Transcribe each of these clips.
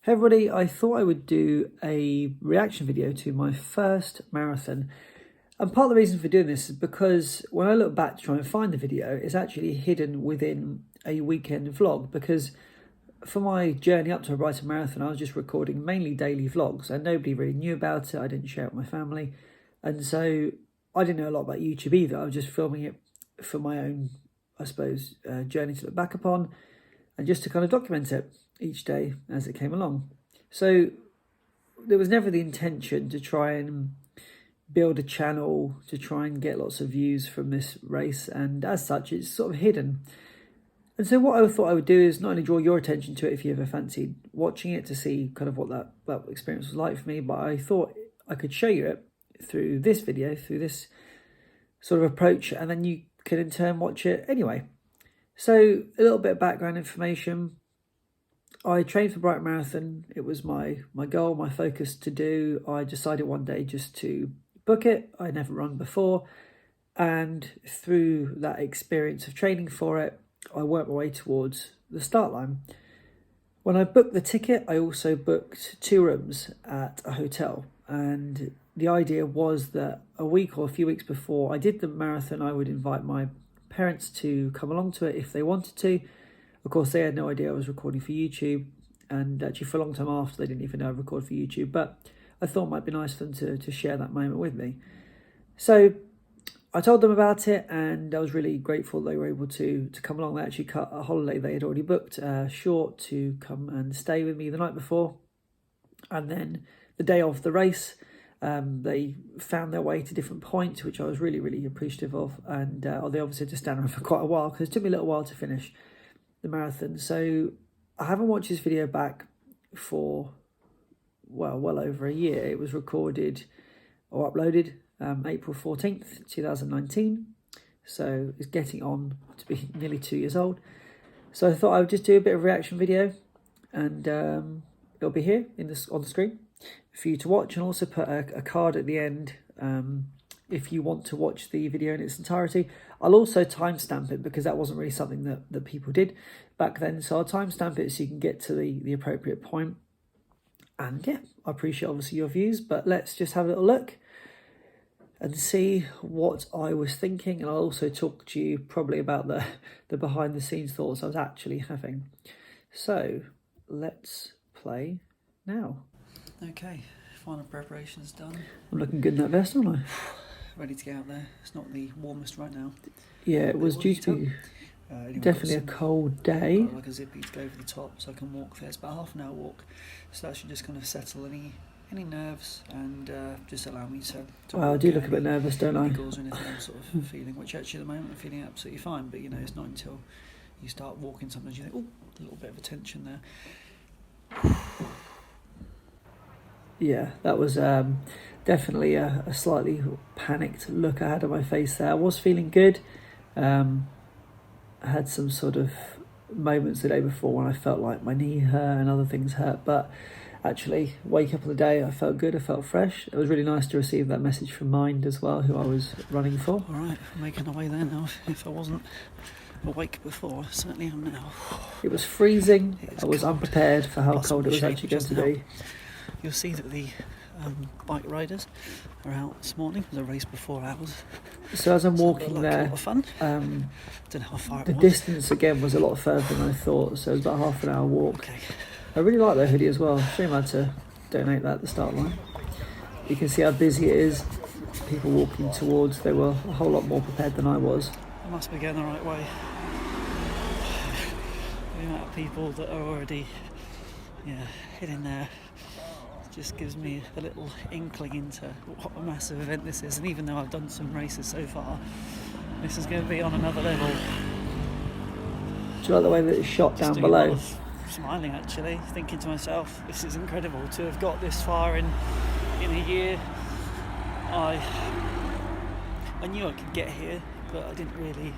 Hey everybody, I thought I would do a reaction video to my first marathon. And part of the reason for doing this is because when I look back to try and find the video, it's actually hidden within a weekend vlog, because for my journey up to a Brighton marathon, I was just recording mainly daily vlogs and nobody really knew about it. I didn't share it with my family. And so I didn't know a lot about YouTube either. I was just filming it for my own, I suppose, journey to look back upon and just to kind of document it each day as it came along. So there was never the intention to try and build a channel to try and get lots of views from this race, and as such it's sort of hidden. And so what I thought I would do is not only draw your attention to it if you ever fancied watching it to see kind of what that experience was like for me, but I thought I could show you it through this video, through this sort of approach, and then you can in turn watch it anyway. So a little bit of background information. I trained for Brighton Marathon. It was my goal, my focus to do. I decided one day just to book it. I'd never run before. And through that experience of training for it, I worked my way towards the start line. When I booked the ticket, I also booked 2 rooms at a hotel. And the idea was that a week or a few weeks before I did the marathon, I would invite my parents to come along to it if they wanted to. Of course, they had no idea I was recording for YouTube, and actually for a long time after, they didn't even know I recorded for YouTube, but I thought it might be nice for them to share that moment with me. So I told them about it, and I was really grateful they were able to come along. They actually cut a holiday they had already booked short to come and stay with me the night before. And then the day of the race, they found their way to different points, which I was really, really appreciative of. And they obviously had to stand around for quite a while because it took me a little while to finish the marathon. So I haven't watched this video back for, well over a year. It was recorded or uploaded April 14th, 2019. So it's getting on to be nearly 2 years old. So I thought I would just do a bit of a reaction video, and it'll be here on the screen for you to watch, and also put a card at the end if you want to watch the video in its entirety. I'll also timestamp it because that wasn't really something that people did back then. So I'll timestamp it so you can get to the appropriate point. And yeah, I appreciate obviously your views, but let's just have a little look and see what I was thinking. And I'll also talk to you probably about the behind the scenes thoughts I was actually having. So let's play now. Okay, final preparations done. I'm looking good in that vest, aren't I? Ready to get out there. It's not the warmest right now. Yeah, it was due to be definitely a cold day. Like a zippy to go over the top so I can walk there. It's about a half-an-hour walk, so that should just kind of settle any nerves and just allow me to well, I do look a bit nervous, don't I? Or anything I'm sort of feeling, which actually at the moment I'm feeling absolutely fine, but you know, it's not until you start walking sometimes you think, oh, a little bit of a tension there. Yeah, that was definitely a slightly panicked look I had on my face there. I was feeling good. I had some sort of moments the day before when I felt like my knee hurt and other things hurt, but actually wake up on the day, I felt good, I felt fresh. It was really nice to receive that message from Mind as well, who I was running for. All right, I'm making my way there now. If I wasn't awake before, I certainly am now. It was freezing. I was unprepared for how cold it was actually going to be. You'll see that the bike riders are out this morning. There's a race before ours. So as I'm walking there, a lot of fun. Don't know how far the distance again was a lot further than I thought, so it was about a half-an-hour walk. Okay. I really like that hoodie as well. Shame I had to donate that at the start line. You can see how busy it is. People walking towards. They were a whole lot more prepared than I was. I must be going the right way. The amount of people that are already heading there just gives me a little inkling into what a massive event this is. And even though I've done some races so far, this is going to be on another level. Do you like the way that it's shot just down below? Smiling actually, thinking to myself, this is incredible to have got this far in a year. I knew I could get here, but I didn't really,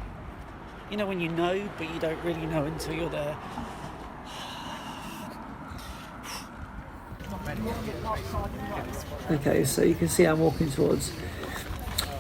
you know when you know, but you don't really know until you're there. Okay, so you can see I'm walking towards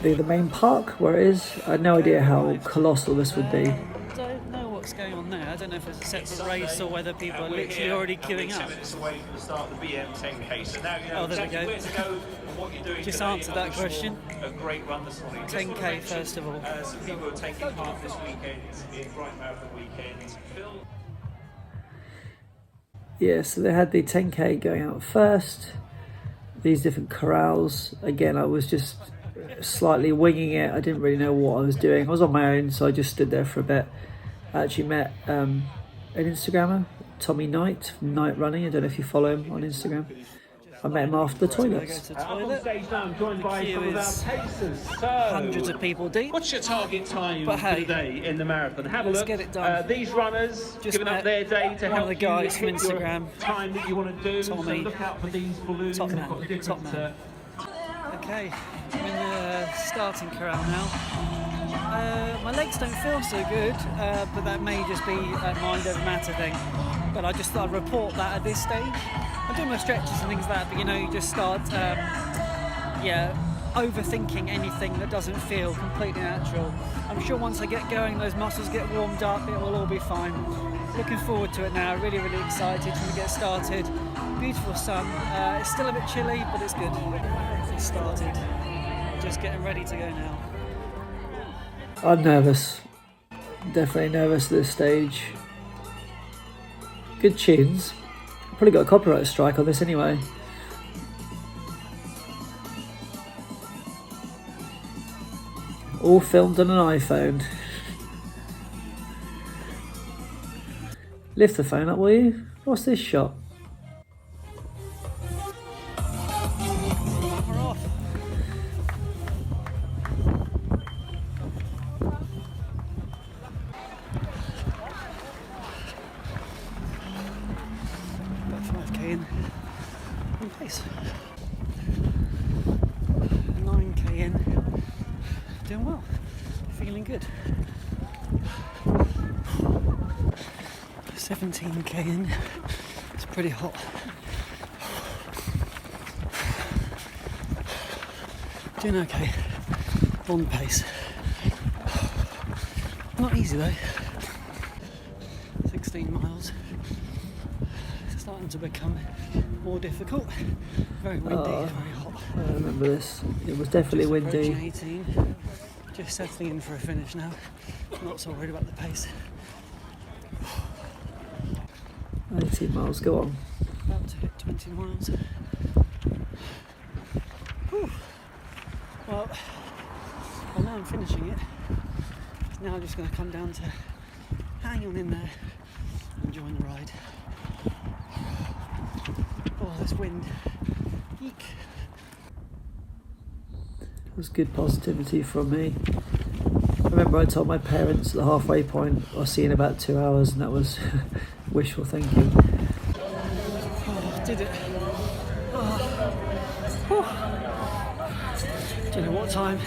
the main park where it is. I had no idea how colossal this would be. Don't know what's going on there. I don't know if it's a separate race or whether people are literally already queuing up. Minutes away from the start of the BM 10K. So now you know exactly where to go and what you're doing. Just today. answered that question. A great run this morning. 10K first of all. Some people are taking part this weekend in Brighton Marathon weekend. Phil. Yeah, so they had the 10K going out first. These different corrals. Again, I was just slightly winging it. I didn't really know what I was doing. I was on my own, so I just stood there for a bit. I actually met an Instagrammer, Tommy Knight from Night Running. I don't know if you follow him on Instagram. I met him after the toilets. On stage now, I'm joined by some of our pacers. So, hundreds of people deep. What's your target time today in the marathon? Have a look. Let's get it done. These runners Just giving up their day to one help of the guys you from Instagram. time that you want to do. Tommy. So look out for these balloons. Top They've man. got different, Top man. Okay, I'm in the starting corral now. My legs don't feel so good, but that may just be a mind over matter thing. But I just thought I'd report that at this stage. I'm doing my stretches and things like that, but you know, you just start, overthinking anything that doesn't feel completely natural. I'm sure once I get going, those muscles get warmed up, it will all be fine. Looking forward to it now, really, really excited to get started. Beautiful sun, it's still a bit chilly, but it's good. It's started, just getting ready to go now. I'm nervous, definitely nervous at this stage. Good tunes. Probably got a copyright strike on this anyway. All filmed on an iPhone. Lift the phone up, will you? What's this shot? We're off. About 5k in one pace. 9k in. Doing well. Feeling good. 17k in. It's pretty hot. Doing okay. On pace. Not easy though. 16 miles. It's starting to become more difficult. Very windy, very hot. I remember this. It was definitely windy. 18. Just settling in for a finish now. Not so worried about the pace. 18 miles, go on. About to hit 20 miles. Whew. Well, now I'm finishing it. It's now just going to come down to hang on in there and enjoying the ride. Oh, this wind. Eek. It was good positivity from me. I remember I told my parents at the halfway point I'll see you in about 2 hours, and that was wishful thinking. Oh, did it. Oh. Don't know what time.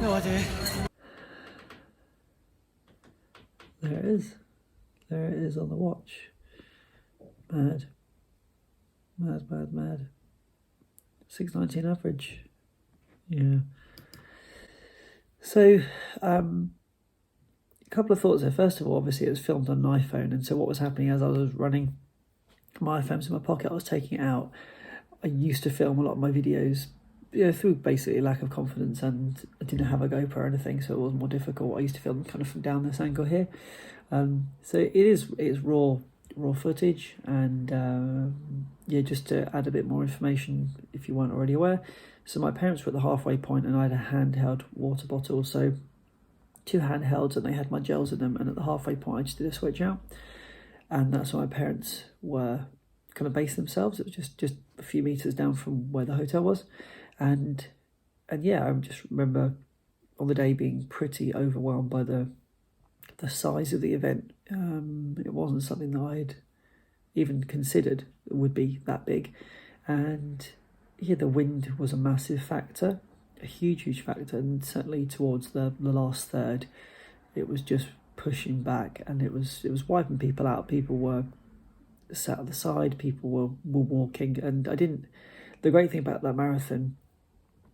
No idea. There it is. There it is on the watch. Mad. Mad, mad, mad. 6:19 average. Yeah. So, a couple of thoughts there. First of all, obviously it was filmed on an iPhone, and so what was happening as I was running, my iPhone's in my pocket, I was taking it out. I used to film a lot of my videos, through basically lack of confidence, and I didn't have a GoPro or anything, so it was more difficult. I used to film kind of from down this angle here. So it is raw footage, and just to add a bit more information if you weren't already aware. So my parents were at the halfway point, and I had a handheld water bottle, so 2 handhelds, and they had my gels in them, and at the halfway point I just did a switch out, and that's where my parents were kind of based themselves. It was just a few meters down from where the hotel was, and yeah, I just remember on the day being pretty overwhelmed by the size of the event. It wasn't something that I'd even considered would be that big, and yeah, the wind was a massive factor, a huge factor, and certainly towards the last third, it was just pushing back, and it was wiping people out. People were sat at the side, people were walking, and the great thing about that marathon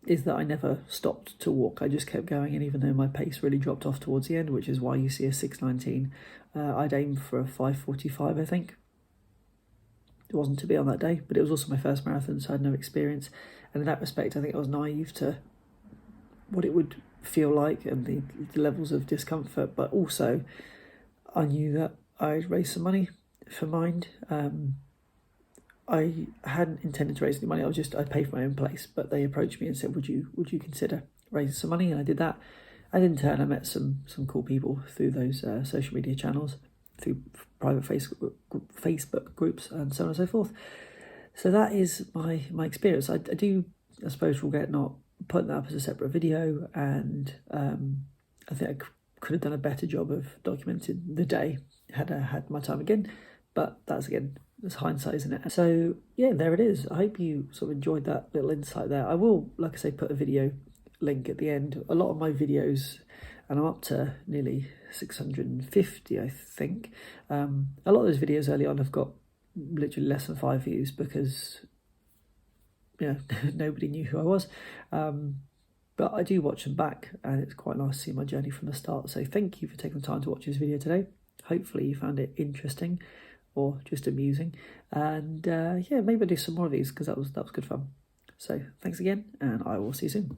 is that I never stopped to walk. I just kept going, and even though my pace really dropped off towards the end, which is why you see a 6:19, I'd aimed for a 5:45, I think. It wasn't to be on that day, but it was also my first marathon, so I had no experience. And in that respect, I think I was naive to what it would feel like and the levels of discomfort. But also, I knew that I'd raise some money for Mind. I hadn't intended to raise any money. I paid for my own place, but they approached me and said, "Would you consider raising some money?" And I did that. And in turn, I met some cool people through those social media channels, through private Facebook groups, and so on and so forth. So that is my experience. I suppose regret not putting that up as a separate video, and I think I could have done a better job of documenting the day had I had my time again. But that's hindsight, isn't it? So yeah, there it is. I hope you sort of enjoyed that little insight there. I will, like I say, put a video link at the end. A lot of my videos, and I'm up to nearly 650, I think. A lot of those videos early on have got literally less than 5 views because, nobody knew who I was. But I do watch them back, and it's quite nice to see my journey from the start. So thank you for taking the time to watch this video today. Hopefully you found it interesting or just amusing. And maybe I'll do some more of these because that was good fun. So thanks again, and I will see you soon.